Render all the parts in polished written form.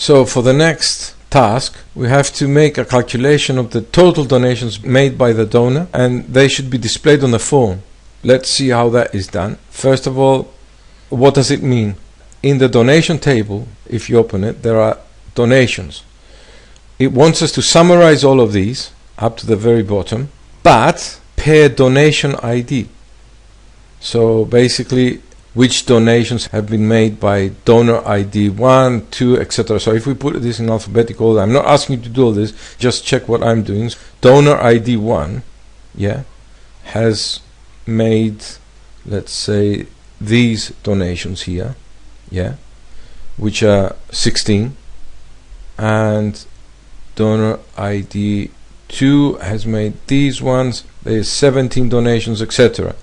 So for the next task, we have to make a calculation of the total donations made by the donor, and they should be displayed on the form. Let's see how that is done. First of all, what does it mean? In the donation table, if you open it, there are donations. It wants us to summarize all of these up to the very bottom, but per donation ID. So basically, which donations have been made by donor ID 1, 2, etc. So if we put this in alphabetical order, I'm not asking you to do all this, just check what I'm doing. Donor ID 1, has made, let's say, these donations here, which are 16, and donor ID 2 has made these ones, there's 17 donations, etc.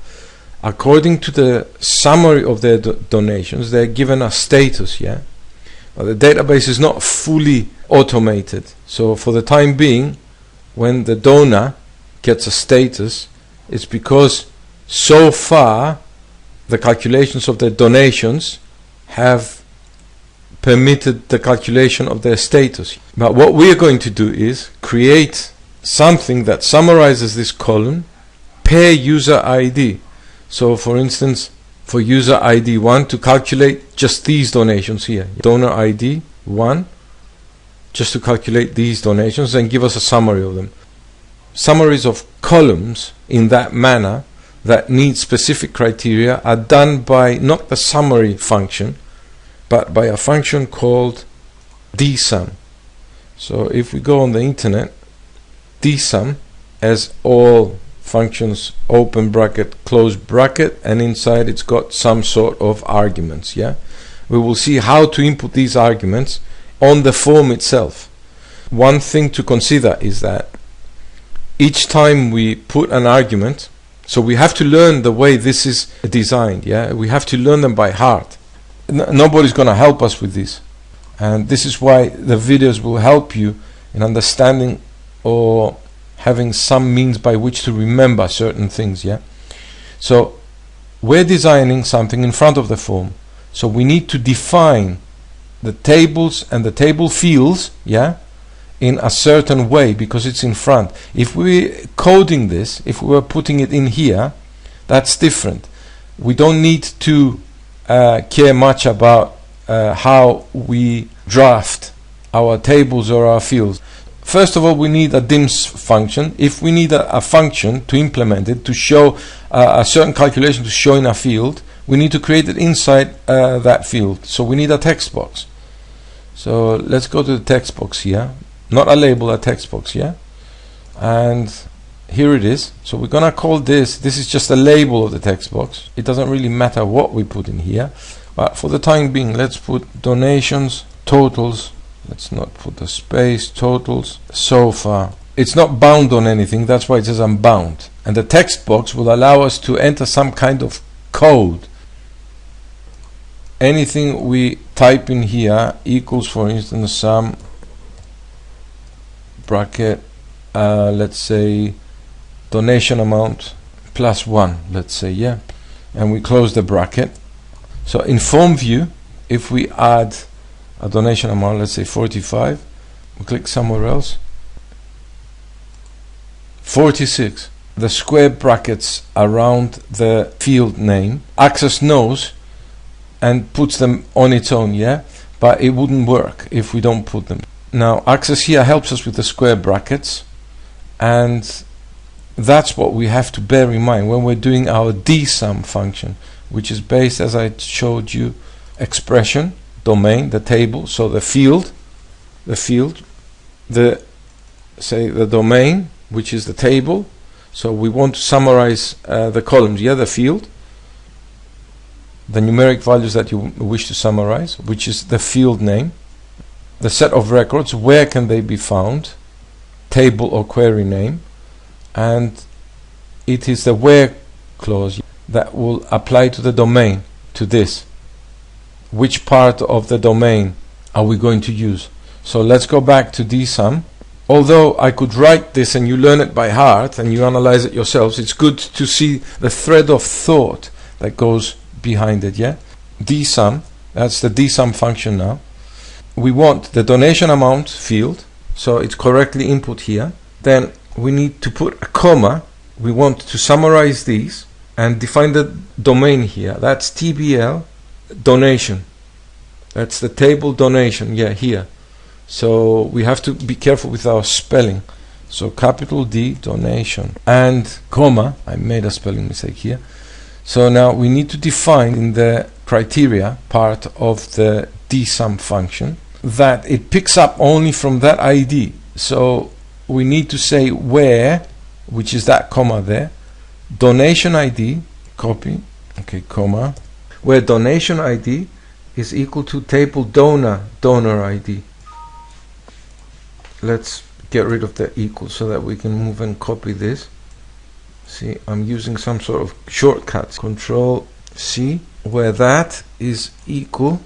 According to the summary of their donations, they're given a status, but the database is not fully automated. So for the time being, when the donor gets a status, it's because so far the calculations of their donations have permitted the calculation of their status. But what we are going to do is create something that summarizes this column per user ID. So for instance, for user ID 1 to calculate just these donations here, donor ID 1, just to calculate these donations and give us a summary of them. Summaries of columns in that manner that need specific criteria are done by not the summary function, but by a function called DSum. So if we go on the internet, DSum, as all functions, open bracket, close bracket, and inside it's got some sort of arguments. We will see how to input these arguments on the form itself. One thing to consider is that each time we put an argument, so we have to learn the way this is designed. We have to learn them by heart. Nobody's going to help us with this, and this is why the videos will help you in understanding or having some means by which to remember certain things. So we're designing something in front of the form, so we need to define the tables and the table fields in a certain way, because it's in front. If we're coding this, if we were putting it in here, that's different. We don't need to care much about how we draft our tables or our fields. First of all, we need a DIMS function. If we need a function to implement it, to show a certain calculation to show in a field, we need to create it inside that field. So we need a text box. So let's go to the text box here. Not a label, a text box, and here it is. So we're gonna call this is just a label of the text box. It doesn't really matter what we put in here, but for the time being, let's put donations, totals. Let's not put the space, totals, so far. It's not bound on anything, that's why it says unbound. And the text box will allow us to enter some kind of code. Anything we type in here equals, for instance, sum bracket, let's say donation amount plus 1, let's say, and we close the bracket. So in form view, if we add a donation amount, let's say 45, we click somewhere else, 46, the square brackets around the field name, Access knows and puts them on its own, but it wouldn't work if we don't put them. Now Access here helps us with the square brackets, and that's what we have to bear in mind when we're doing our DSum function, which is based, as I showed you, expression, domain, the table, so the field, the domain, which is the table. So we want to summarize the columns, the field, the numeric values that you wish to summarize, which is the field name, the set of records, where can they be found, table or query name, and it is the where clause that will apply to the domain, to this. Which part of the domain are we going to use? So let's go back to DSum. Although I could write this and you learn it by heart and you analyze it yourselves, it's good to see the thread of thought that goes behind it. DSum, that's the DSum function now. we want the donation amount field, so it's correctly input here. Then we need to put a comma. We want to summarize these and define the domain here. That's TBL donation. That's the table donation, yeah, here. So we have to be careful with our spelling. So capital D donation and comma. I made a spelling mistake here. So now we need to define in the criteria part of the DSum function that it picks up only from that ID. So we need to say where, which is that comma there, donation ID, copy, okay, comma, where donation ID is equal to table donor ID. Let's get rid of the equal so that we can move and copy this. See, I'm using some sort of shortcuts. Control C, where that is equal,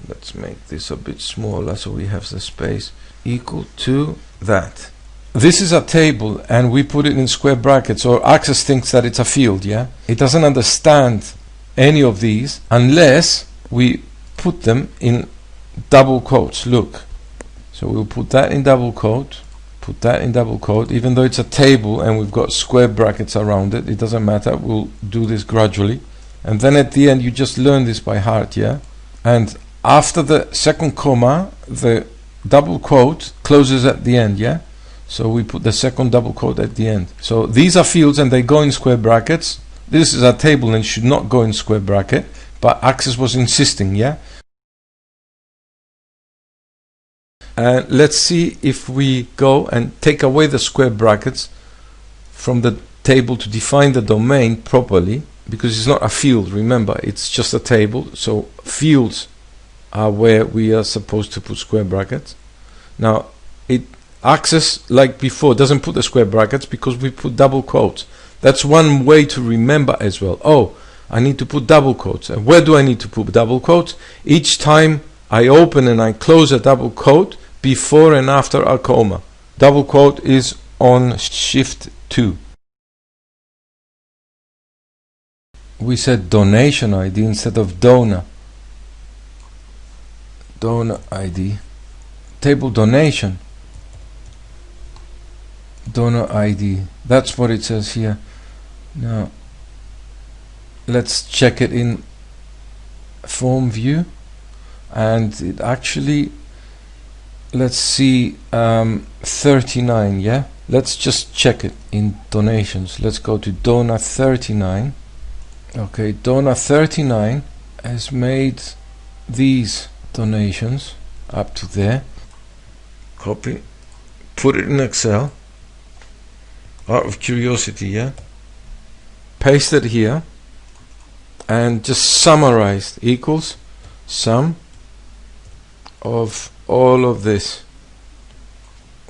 let's make this a bit smaller so we have the space, equal to that. This is a table and we put it in square brackets, or Access thinks that it's a field, yeah? It doesn't understand any of these unless we put them in double quotes. Look. So we'll put that in double quote, put that in double quote, even though it's a table and we've got square brackets around it, it doesn't matter, we'll do this gradually. And then at the end you just learn this by heart, yeah? And after the second comma, the double quote closes at the end, yeah? So we put the second double quote at the end. So these are fields and they go in square brackets. This is a table and should not go in square bracket, but Access was insisting, yeah? And let's see if we go and take away the square brackets from the table to define the domain properly, because it's not a field, remember, it's just a table. So fields are where we are supposed to put square brackets. Now Access, like before, doesn't put the square brackets because we put double quotes. That's one way to remember as well. Oh, I need to put double quotes. And where do I need to put double quotes? Each time I open and I close a double quote before and after a comma. Double quote is on Shift 2. We said donation ID instead of donor. Donor ID. Table donation. Donor ID. That's what it says here. Now let's check it in form view, and it actually, let's see, 39, yeah? Let's just check it in donations. Let's go to donor 39. Okay, donor 39 has made these donations up to there. Copy, put it in Excel, out of curiosity, yeah? Paste it here and just summarize equals sum of all of this.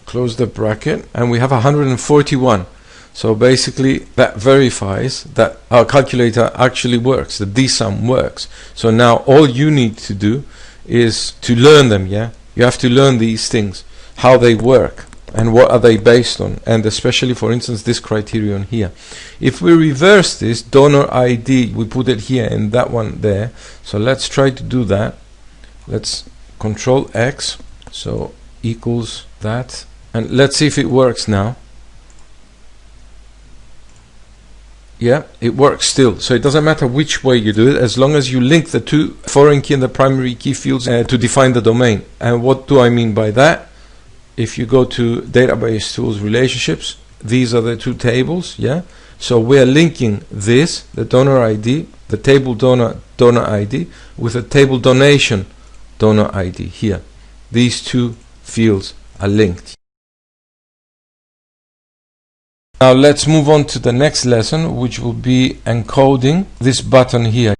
Close the bracket and we have 141. So basically that verifies that our calculator actually works, the DSum works. So now all you need to do is to learn them, yeah? You have to learn these things, how they work and what are they based on, and especially for instance this criterion here. If we reverse this, donor ID, we put it here and that one there. So let's try to do that. Let's Control X, so equals that, and let's see if it works now. Yeah, it works still. So it doesn't matter which way you do it, as long as you link the two foreign key and the primary key fields to define the domain. And what do I mean by that? If you go to database tools relationships, these are the two tables, yeah? So we're linking this, the donor ID, the table donor ID, with the table donation donor ID here. These two fields are linked. Now let's move on to the next lesson, which will be encoding this button here.